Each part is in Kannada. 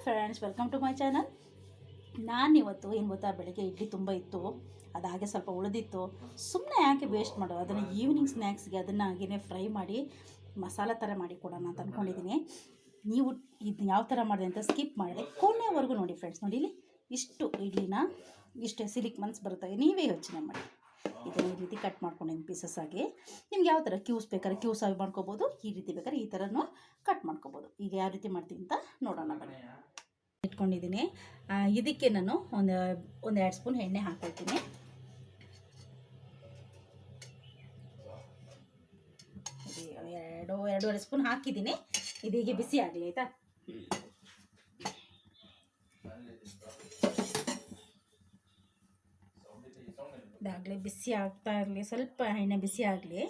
Friends, welcome to my channel. ನಾನಿವತ್ತು ಏನು ಗೊತ್ತಾ, ಬೆಳಗ್ಗೆ ಇಡ್ಲಿ ತುಂಬ ಇತ್ತು, ಅದಾಗೆ ಸ್ವಲ್ಪ ಉಳಿದಿತ್ತು. ಸುಮ್ಮನೆ ಯಾಕೆ ವೇಸ್ಟ್ ಮಾಡೋದು, ಅದನ್ನು ಈವ್ನಿಂಗ್ ಸ್ನ್ಯಾಕ್ಸ್ಗೆ ಅದನ್ನು ಹಾಗೇ ಫ್ರೈ ಮಾಡಿ ಮಸಾಲ ಥರ ಮಾಡಿ ಕೊಡೋಣ ಅಂತ ಅಂದ್ಕೊಂಡಿದ್ದೀನಿ. ನೀವು ಇದು ಯಾವ ಥರ ಮಾಡಿದೆ ಅಂತ ಸ್ಕಿಪ್ ಮಾಡಿದೆ ಕೊನೆವರೆಗೂ ನೋಡಿ ಫ್ರೆಂಡ್ಸ್. ನೋಡಿ, ಇಲ್ಲಿ ಇಷ್ಟು ಇಡ್ಲಿನ ಇಷ್ಟು ಸಿಲಿಕ್ ಮನ್ಸು ಬರುತ್ತೆ, ನೀವೇ ಯೋಚನೆ ಮಾಡಿ. ಇದನ್ನು ಈ ರೀತಿ ಕಟ್ ಮಾಡ್ಕೊಂಡಿದ್ದೀನಿ ಪೀಸಸ್ ಆಗಿ. ನಿಮ್ಗೆ ಯಾವ ಥರ ಕ್ಯೂಸ್ ಬೇಕಾದ್ರೆ ಕ್ಯೂಸ್ ಆಗಿ ಮಾಡ್ಕೋಬೋದು, ಈ ರೀತಿ ಬೇಕಾದ್ರೆ ಈ ಥರನೂ ಕಟ್ ಮಾಡ್ಕೋಬೋದು. ಈಗ ಯಾವ ರೀತಿ ಮಾಡ್ತೀನಿ ಅಂತ ನೋಡೋಣ ಬನ್ನಿ. ಇಟ್ಕೊಂಡಿದ್ದೀನಿ. ಇದಕ್ಕೆ ನಾನು ಒಂದು 2 ಸ್ಪೂನ್ ಎಣ್ಣೆ ಹಾಕ್ಕೊಳ್ತೀನಿ. ಎರಡೂವರೆ ಸ್ಪೂನ್ ಹಾಕಿದ್ದೀನಿ. ಇದೀಗೆ ಬಿಸಿ ಆಗಲಿ, ಆಯಿತಾ? ಇದಾಗಲಿ, ಬಿಸಿ ಆಗ್ತಾ ಇರಲಿ, ಸ್ವಲ್ಪ ಎಣ್ಣೆ ಬಿಸಿ ಆಗಲಿ.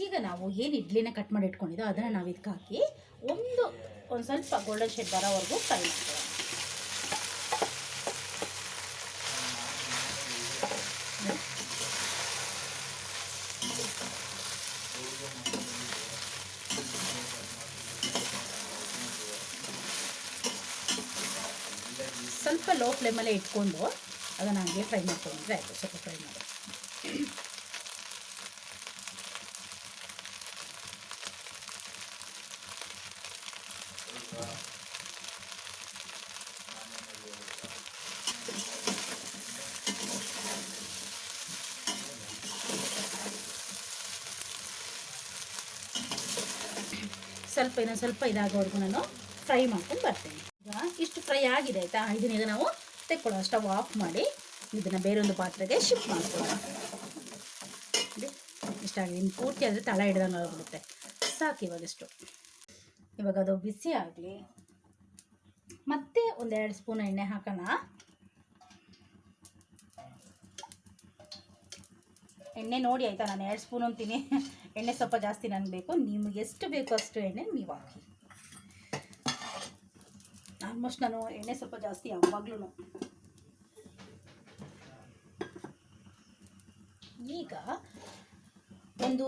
ಈಗ ನಾವು ಏನು ಇಡ್ಲಿನ ಕಟ್ ಮಾಡಿ ಇಟ್ಕೊಂಡಿದ್ದೋ ಅದನ್ನು ನಾವು ಇದಕ್ಕೆ ಹಾಕಿ ಒಂದು ಸ್ವಲ್ಪ ಗೋಲ್ಡನ್ ಶೇಡ್ ಬರೋವರೆಗೂ ಫ್ರೈ ಮಾಡ್ತೀವಿ. ಸ್ವಲ್ಪ ಲೋ ಫ್ಲೇಮಲ್ಲೇ ಇಟ್ಕೊಂಡು ಅದನ್ನು ಹಾಗೆ ಫ್ರೈ ಮಾಡ್ಕೊಂಡ್ರೆ ಆಯಿತು. ಸ್ವಲ್ಪ ಫ್ರೈ ಮಾಡಿ ಇನ್ನೊಂದು ಸ್ವಲ್ಪ ಇದಾಗೋವರೆಗೂ ನಾನು ಫ್ರೈ ಮಾಡ್ಕೊಂಡು ಬರ್ತೇನೆ. ಈಗ ಇಷ್ಟು ಫ್ರೈ ಆಗಿದೆ, ಆಯಿತಾ? ಇದನ್ನೀಗ ನಾವು ತೆಕ್ಕೊಳ್ಳೋಣ. ಸ್ಟವ್ ಆಫ್ ಮಾಡಿ ಇದನ್ನು ಬೇರೊಂದು ಪಾತ್ರೆಗೆ ಶಿಫ್ಟ್ ಮಾಡ್ಕೊಳ್ಳೋಣ. ಇಷ್ಟಾಗಿದೆ. ಇನ್ನು ಪೂರ್ತಿ ಆದರೆ ತಳ ಹಿಡ್ದಂಗೆ ಆಗಿಬಿಡುತ್ತೆ. ಸಾಕು ಇವಾಗಿಷ್ಟು. ಇವಾಗ ಅದು ಬಿಸಿ ಆಗಲಿ. ಮತ್ತೆ ಒಂದು 2 ಸ್ಪೂನ್ ಎಣ್ಣೆ ಹಾಕೋಣ. ಎಣ್ಣೆ ನೋಡಿ, ಆಯಿತಾ? ನಾನು 2 ಸ್ಪೂನ್ ಅಂತೀನಿ. ಎಣ್ಣೆ ಸ್ವಲ್ಪ ಜಾಸ್ತಿ ನನಗೆ ಬೇಕು. ನಿಮಗೆ ಎಷ್ಟು ಬೇಕೋ ಅಷ್ಟು ಎಣ್ಣೆ ನೀವು ಹಾಕಿ. ಆಲ್ಮೋಸ್ಟ್ ನಾನು ಎಣ್ಣೆ ಸ್ವಲ್ಪ ಜಾಸ್ತಿ ಯಾವಾಗಲೂ. ಈಗ ಒಂದು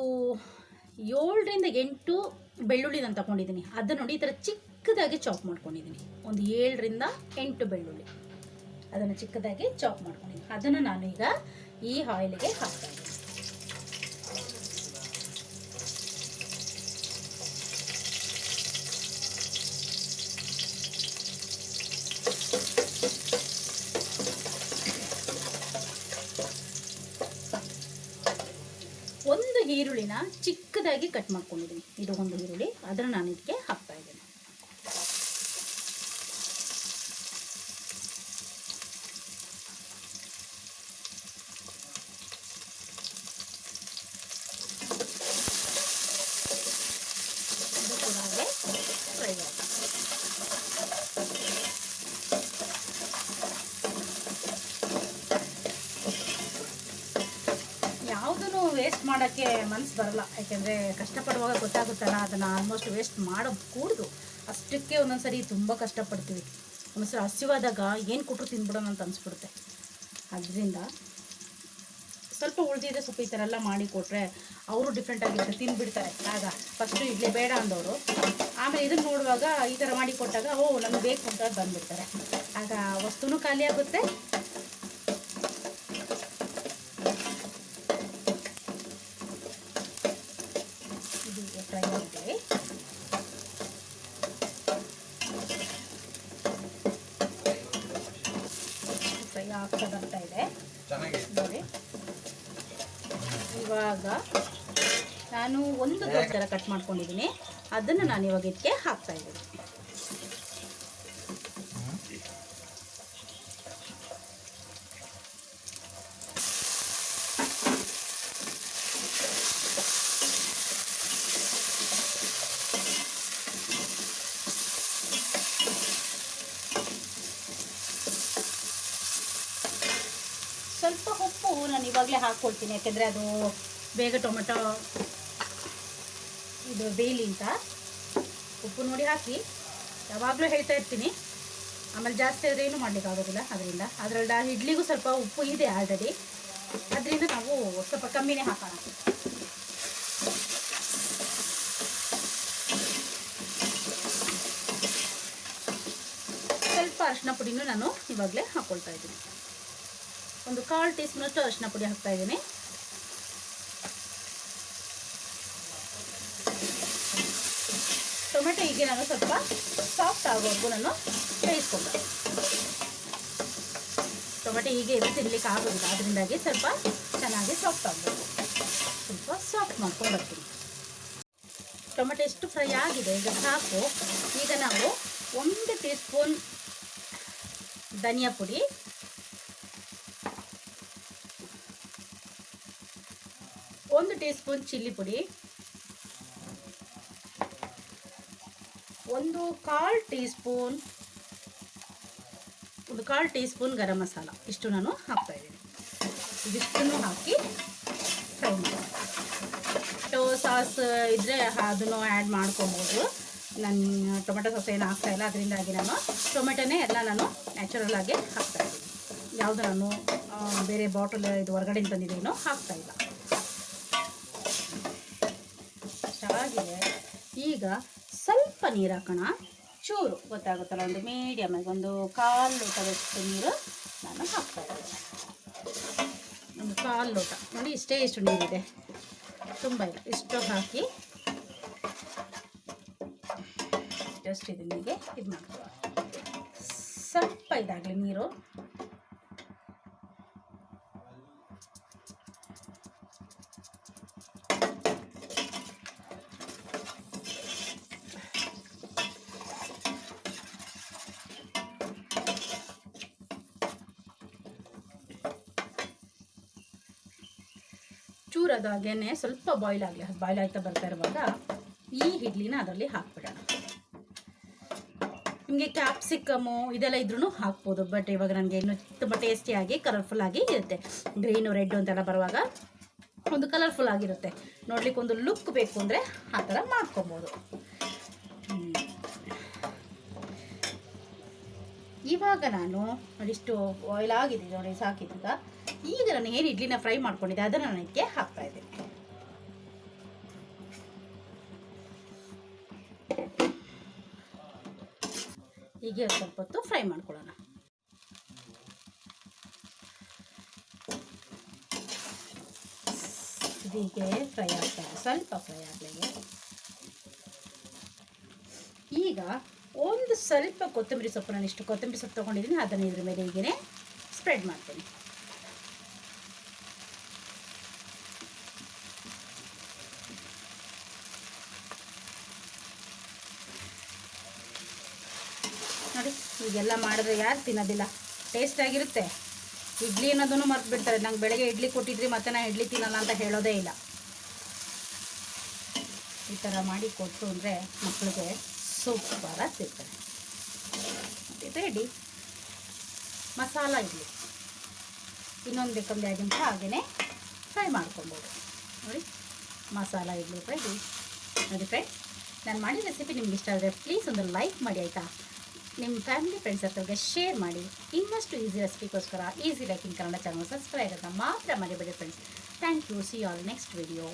7ರಿಂದ 8 ಬೆಳ್ಳುಳ್ಳಿ ನಾನು ತಗೊಂಡಿದ್ದೀನಿ. ಅದನ್ನು ನೋಡಿ ಈ ಥರ ಚಿಕ್ಕದಾಗಿ ಚಾಪ್ ಮಾಡ್ಕೊಂಡಿದ್ದೀನಿ. ಒಂದು 7ರಿಂದ 8 ಬೆಳ್ಳುಳ್ಳಿ ಅದನ್ನು ಚಿಕ್ಕದಾಗಿ ಚಾಪ್ ಮಾಡ್ಕೊಂಡಿದ್ದೀನಿ. ಅದನ್ನು ನಾನು ಈಗ ಈ ಆಯಿಲಿಗೆ ಹಾಕ್ತಾ ಇದ್ದೀನಿ. ಒಂದು ಈರುಳ್ಳಿನ ಚಿಕ್ಕದಾಗಿ ಕಟ್ ಮಾಡ್ಕೊಂಡಿದ್ದೀನಿ. ಇದು ಒಂದು ಈರುಳ್ಳಿ, ಅದನ್ನು ನಾನು ಇದಕ್ಕೆ ಹಾಕ್ತಾ ಇದ್ದೀನಿ. ಇದು ಕೂಡ ಹಾಗೆ ಫ್ರೈ ಆಗುತ್ತೆ. ಯಾವುದೂ ವೇಸ್ಟ್ ಮಾಡೋಕ್ಕೆ ಮನಸ್ಸು ಬರಲ್ಲ. ಯಾಕೆಂದರೆ ಕಷ್ಟಪಡುವಾಗ ಗೊತ್ತಾಗುತ್ತಲ್ಲ, ಅದನ್ನು ಆಲ್ಮೋಸ್ಟ್ ವೇಸ್ಟ್ ಮಾಡಕೂಡ್ದು. ಅಷ್ಟಕ್ಕೆ ಒಂದೊಂದ್ಸರಿ ತುಂಬ ಕಷ್ಟಪಡ್ತೀವಿ. ಒಂದೊಂದ್ಸರಿ ಹಸಿವಾದಾಗ ಏನು ಕೊಟ್ಟರು ತಿಂದ್ಬಿಡೋಣ ಅಂತ ಅನಿಸ್ಬಿಡುತ್ತೆ. ಅದರಿಂದ ಸ್ವಲ್ಪ ಉಳಿದಿದೆ, ಸ್ವಲ್ಪ ಈ ಥರ ಎಲ್ಲ ಮಾಡಿ ಕೊಟ್ಟರೆ ಅವರು ಡಿಫ್ರೆಂಟಾಗಿರುತ್ತೆ, ತಿಂದುಬಿಡ್ತಾರೆ. ಆಗ ಫಸ್ಟು ಇಡ್ಲಿ ಬೇಡ ಅಂದವರು ಆಮೇಲೆ ಇದನ್ನು ನೋಡುವಾಗ ಈ ಥರ ಮಾಡಿ ಕೊಟ್ಟಾಗ ನಮ್ಗೆ ಬೇಕು ಅಂತ ಬಂದುಬಿಡ್ತಾರೆ. ಆಗ ವಸ್ತುನೂ ಖಾಲಿ ಆಗುತ್ತೆ. ಫ್ರೈ ಮಾಡಿ ಫ್ರೈ ಆಗ್ತಾ ಬರ್ತಾ ಇದೆ ನೋಡಿ. ಇವಾಗ ನಾನು ಒಂದು ದೊಡ್ಡ ಥರ ಕಟ್ ಮಾಡ್ಕೊಂಡಿದ್ದೀನಿ. ಅದನ್ನು ನಾನು ಇವಾಗ ಇದಕ್ಕೆ ಹಾಕ್ತಾ ಇದ್ದೀನಿ. ಸ್ವಲ್ಪ ಉಪ್ಪು ನಾನು ಇವಾಗಲೇ ಹಾಕ್ಕೊಳ್ತೀನಿ, ಯಾಕೆಂದರೆ ಅದು ಬೇಗ ಟೊಮೆಟೊ ಇದು ಬೇಯಲಿ ಅಂತ. ಉಪ್ಪು ನೋಡಿ ಹಾಕಿ. ಯಾವಾಗಲೂ ಹೇಳ್ತಾ ಇರ್ತೀನಿ, ಆಮೇಲೆ ಜಾಸ್ತಿ ಆದರೆ ಏನೂ ಮಾಡಲಿಕ್ಕಾಗೋದಿಲ್ಲ. ಅದರಲ್ಲಿ ಇಡ್ಲಿಗೂ ಸ್ವಲ್ಪ ಉಪ್ಪು ಇದೆ ಆಲ್ರೆಡಿ, ಅದರಿಂದ ನಾವು ಸ್ವಲ್ಪ ಕಮ್ಮಿನೇ ಹಾಕೋಣ. ಅರಿಶಿನ ಪುಡಿನೂ ನಾನು ಇವಾಗಲೇ ಹಾಕ್ಕೊಳ್ತಾ ಇದ್ದೀನಿ. ಒಂದು 1/4 ಟೀ ಸ್ಪೂನಷ್ಟು ಅರಿಶಿನ ಪುಡಿ ಹಾಕ್ತಾಯಿದ್ದೀನಿ. ಟೊಮೆಟೊ ಹೀಗೆ ನಾನು ಸ್ವಲ್ಪ ಸಾಫ್ಟ್ ಆಗೋವರೆಗೂ ನಾನು ಬೇಯಿಸ್ಕೊಂಡೆ. ಟೊಮೆಟೊ ಹೀಗೆ ಇದು ತಿನ್ನಲಿಕ್ಕೆ ಆಗೋದಿಲ್ಲ, ಅದರಿಂದಾಗಿ ಸ್ವಲ್ಪ ಚೆನ್ನಾಗಿ ಸಾಫ್ಟ್ ಆಗಬೇಕು. ಸ್ವಲ್ಪ ಸಾಫ್ಟ್ ಮಾಡ್ಕೊಂಡು ಬರ್ತೀನಿ. ಟೊಮೆಟೊ ಎಷ್ಟು ಫ್ರೈ ಆಗಿದೆ ಈಗ ಸಾಕು. ಈಗ ನಾವು 1 ಟೀ ಸ್ಪೂನ್ ಧನಿಯಾ ಪುಡಿ, 1 ಟೀ ಸ್ಪೂನ್ ಚಿಲ್ಲಿ ಪುಡಿ, 1/4 ಟೀ ಸ್ಪೂನ್ ಗರಂ ಮಸಾಲ, ಇಷ್ಟು ನಾನು ಹಾಕ್ತಾಯಿದ್ದೀನಿ. ಇದಿಷ್ಟನ್ನು ಹಾಕಿ ಫ್ರೈ ಮಾಡಿ. ಟೊಮೆಟೊ ಸಾಸ್ ಇದ್ದರೆ ಅದನ್ನು ಆ್ಯಡ್ ಮಾಡ್ಕೊಬೋದು. ನಾನು ಟೊಮೆಟೊ ಸಾಸ್ ಏನು ಹಾಕ್ತಾಯಿಲ್ಲ, ಅದರಿಂದಾಗಿ ನಾನು ಟೊಮೆಟೊನೇ ಎಲ್ಲ ನಾನು ನ್ಯಾಚುರಲ್ ಆಗಿ ಹಾಕ್ತಾಯಿದ್ದೀನಿ. ಯಾವುದು ನಾನು ಬೇರೆ ಬಾಟಲ್ ಇದು ಹೊರಗಡೆ ತಂದಿದ್ದೇನೋ ಹಾಕ್ತಾಯಿಲ್ಲ. ಚೆನ್ನಾಗಿದೆ. ಈಗ ಸ್ವಲ್ಪ ನೀರು ಹಾಕೋಣ, ಚೂರು ಗೊತ್ತಾಗುತ್ತಲ್ಲ, ಒಂದು ಮೀಡಿಯಮ್ ಆಗಿ ಒಂದು 1/4 ಲೋಟದಷ್ಟು ನೀರು ನಾನು ಹಾಕ್ತಾಯಿದ್ದೀನಿ. ಒಂದು 1/4 ಲೋಟ ನೋಡಿ, ಇಷ್ಟು ನೀರಿದೆ, ತುಂಬ ಇಲ್ಲ. ಇಷ್ಟು ಹಾಕಿ ಜಸ್ಟ್ ಇದನ್ನಿಗೆ ಇದು ಮಾಡ್ತೀವಿ. ಸ್ವಲ್ಪ ಇದಾಗಲಿ ನೀರು. ಚೂರು ಅದು ಹಾಗೇನೆ ಸ್ವಲ್ಪ ಬಾಯ್ಲ್ ಆಗಲಿ. ಬಾಯ್ಲ್ ಆಯ್ತಾ ಬರ್ತಾ ಇರುವಾಗ ಈ ಇಡ್ಲಿನ ಅದರಲ್ಲಿ ಹಾಕ್ಬಿಡೋಣ. ನಿಮಗೆ ಕ್ಯಾಪ್ಸಿಕಮು ಇದೆಲ್ಲ ಇದ್ರೂ ಹಾಕ್ಬೋದು, ಬಟ್ ಇವಾಗ ನನಗೆ ಇನ್ನೂ ತುಂಬ ಟೇಸ್ಟಿಯಾಗಿ ಕಲರ್ಫುಲ್ಲಾಗಿ ಇರುತ್ತೆ. ಗ್ರೀನು ರೆಡ್ಡು ಅಂತೆಲ್ಲ ಬರುವಾಗ ಒಂದು ಕಲರ್ಫುಲ್ ಆಗಿರುತ್ತೆ. ನೋಡ್ಲಿಕ್ಕೆ ಒಂದು ಲುಕ್ ಬೇಕು ಅಂದರೆ ಆ ಥರ ಮಾಡ್ಕೊಬೋದು. ಇವಾಗ ನಾನು ಅದಿಷ್ಟು ಆಯಿಲ್ ಆಗಿದೆ ನೋಡಿ, ಸಾಕಿದ್ದೀಗ. ಈಗ ನಾನು ಏನು ಇಡ್ಲಿನ ಫ್ರೈ ಮಾಡ್ಕೊಂಡಿದ್ದೆ ಅದನ್ನು ನಾನು ಇದಕ್ಕೆ ಹಾಕ್ತಾ ಇದ್ದೀನಿ. ಹೀಗೆ ಸ್ವಲ್ಪ ಹೊತ್ತು ಫ್ರೈ ಮಾಡ್ಕೊಳ್ಳೋಣ. ಹೀಗೆ ಫ್ರೈ ಆಗ್ತಾ ಇದೆ, ಸ್ವಲ್ಪ ಫ್ರೈ ಆಗಲಿದೆ. ಈಗ ಒಂದು ಸ್ವಲ್ಪ ಕೊತ್ತಂಬರಿ ಸೊಪ್ಪು, ನಾನು ಇಷ್ಟು ಕೊತ್ತಂಬರಿ ಸೊಪ್ಪು ತೊಗೊಂಡಿದ್ದೀನಿ, ಅದನ್ನು ಇದ್ರ ಮೇಲೆ ಹೀಗೆ ಸ್ಪ್ರೆಡ್ ಮಾಡ್ತೀನಿ. ನೋಡಿ, ಹೀಗೆಲ್ಲ ಮಾಡಿದ್ರೆ ಯಾರು ತಿನ್ನೋದಿಲ್ಲ, ಟೇಸ್ಟಾಗಿರುತ್ತೆ. ಇಡ್ಲಿ ಅನ್ನೋದನ್ನು ಮರ್ತು ಬಿಡ್ತಾರೆ. ನಂಗೆ ಬೆಳಗ್ಗೆ ಇಡ್ಲಿ ಕೊಟ್ಟಿದ್ರಿ ಮತ್ತೆ ನಾನು ಇಡ್ಲಿ ತಿನ್ನಲ್ಲ ಅಂತ ಹೇಳೋದೇ ಇಲ್ಲ. ಈ ಥರ ಮಾಡಿ ಕೊಟ್ಟು ಅಂದರೆ ಮಕ್ಕಳಿಗೆ ಸೂಪರಾಗಿ ತಿಂತಾರೆ. ರೆಡಿ ಮಸಾಲ ಇಡ್ಲಿ. ಇನ್ನೊಂದು ಬೇಕಂದ್ರೆ 2 ನಿಮಿಷ ಹಾಗೆಯೇ ಫ್ರೈ ಮಾಡ್ಕೊಬೋದು. ನೋಡಿ, ಮಸಾಲ ಇಡ್ಲಿ ರೆಡಿ. ನೋಡಿ ಫ್ರೆಂಡ್ಸ್, ನಾನು ಮಾಡಿದ ರೆಸಿಪಿ ನಿಮ್ಗೆ ಇಷ್ಟ ಆದರೆ ಪ್ಲೀಸ್ ಒಂದು ಲೈಕ್ ಮಾಡಿ ಆಯಿತಾ. ನಿಮ್ಮ ಫ್ಯಾಮಿಲಿ ಫ್ರೆಂಡ್ಸ್ ಹತ್ರಗೆ ಶೇರ್ ಮಾಡಿ. ಇನ್ನಷ್ಟು ಈಸಿ ರೆಸಿಪಿಗೋಸ್ಕರ easy like in Kannada channel subscribe ಅಂತ ಮಾತ್ರ ಮರಿಬೇಡಿ friends. Thank you. See all next video.